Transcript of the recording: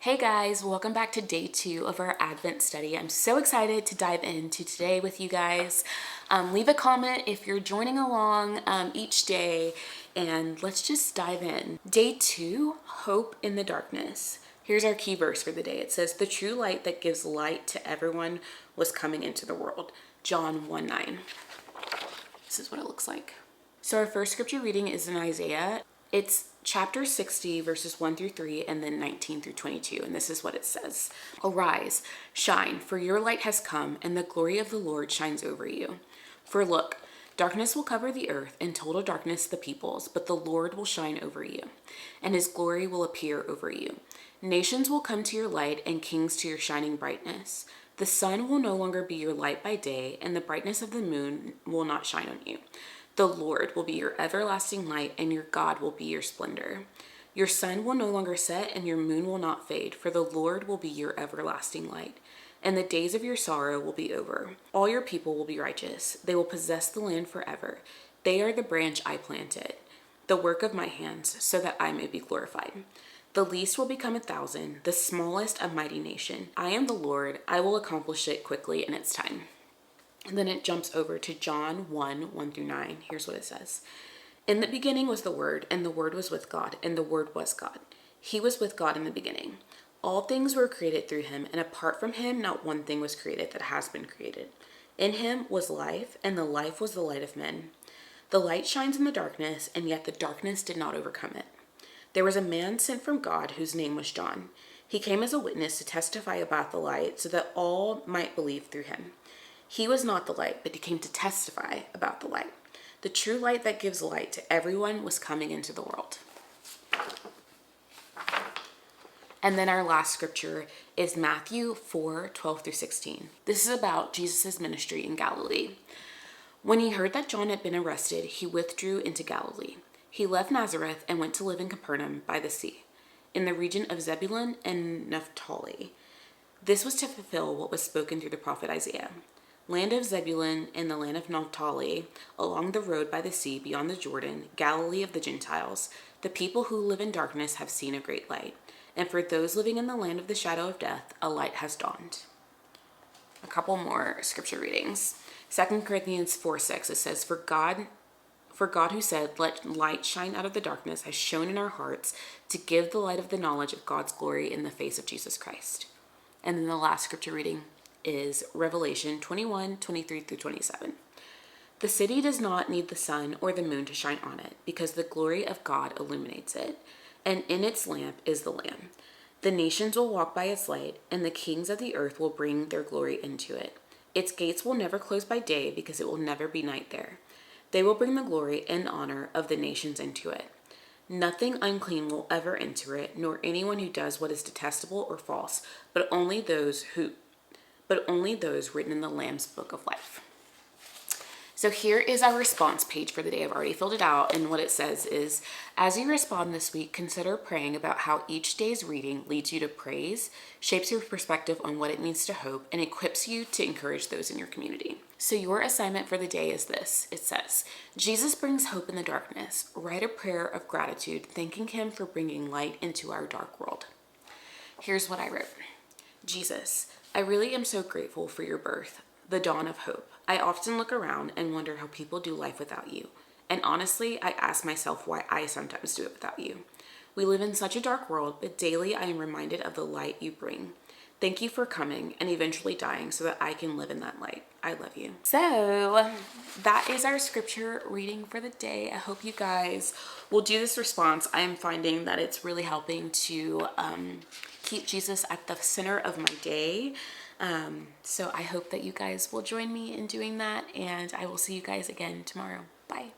Hey guys, welcome back to day 2 of our Advent study. I'm so excited to dive into today with you guys. Leave a comment if you're joining along each day, and let's just dive in. Day 2, Hope in the Darkness. Here's our key verse for the day. It says, "The true light that gives light to everyone was coming into the world." John 1:9. This is what it looks like. So our first scripture reading is in Isaiah. It's chapter 60, verses 1 through 3, and then 19 through 22. And this is what it says. "Arise, shine, for your light has come, and the glory of the Lord shines over you. For look, darkness will cover the earth, and total darkness the peoples, but the Lord will shine over you, and his glory will appear over you. Nations will come to your light, and kings to your shining brightness. The sun will no longer be your light by day, and the brightness of the moon will not shine on you. The Lord will be your everlasting light, and your God will be your splendor. Your sun will no longer set, and your moon will not fade, for the Lord will be your everlasting light. And the days of your sorrow will be over. All your people will be righteous. They will possess the land forever. They are the branch I planted, the work of my hands, so that I may be glorified. The least will become 1,000, the smallest a mighty nation. I am the Lord. I will accomplish it quickly in its time." And then it jumps over to John 1 through 9. Here's what it says. "In the beginning was the Word, and the Word was with God, and the Word was God. He was with God in the beginning. All things were created through him, and apart from him, not one thing was created that has been created. In him was life, and the life was the light of men. The light shines in the darkness, and yet the darkness did not overcome it. There was a man sent from God whose name was John. He came as a witness to testify about the light, so that all might believe through him. He was not the light, but he came to testify about the light. The true light that gives light to everyone was coming into the world." And then our last scripture is Matthew 4:12 through 16. This is about Jesus' ministry in Galilee. "When he heard that John had been arrested, he withdrew into Galilee. He left Nazareth and went to live in Capernaum by the sea, in the region of Zebulun and Naphtali. This was to fulfill what was spoken through the prophet Isaiah. Land of Zebulun and the land of Naphtali, along the road by the sea beyond the Jordan, Galilee of the Gentiles. The people who live in darkness have seen a great light. And for those living in the land of the shadow of death, a light has dawned." A couple more scripture readings. 2 Corinthians 4:6, it says, For God who said, 'Let light shine out of the darkness,' has shone in our hearts to give the light of the knowledge of God's glory in the face of Jesus Christ." And then the last scripture reading is Revelation 21:23 through 27. "The city does not need the sun or the moon to shine on it, because the glory of God illuminates it, and in its lamp is the Lamb. The nations will walk by its light, and the kings of the earth will bring their glory into it. Its gates will never close by day, because it will never be night there. They will bring the glory and honor of the nations into it. Nothing unclean will ever enter it, nor anyone who does what is detestable or false, but only those written in the Lamb's book of life." So here is our response page for the day. I've already filled it out, and what it says is, as you respond this week, consider praying about how each day's reading leads you to praise, shapes your perspective on what it means to hope, and equips you to encourage those in your community. So your assignment for the day is this. It says, Jesus brings hope in the darkness. Write a prayer of gratitude, thanking him for bringing light into our dark world. Here's what I wrote. Jesus, I really am so grateful for your birth, the dawn of hope. I often look around and wonder how people do life without you. And honestly, I ask myself why I sometimes do it without you. We live in such a dark world, but daily I am reminded of the light you bring. Thank you for coming and eventually dying so that I can live in that light. I love you." So that is our scripture reading for the day. I hope you guys will do this response. I am finding that it's really helping to keep Jesus at the center of my day. So I hope that you guys will join me in doing that, and I will see you guys again tomorrow. Bye.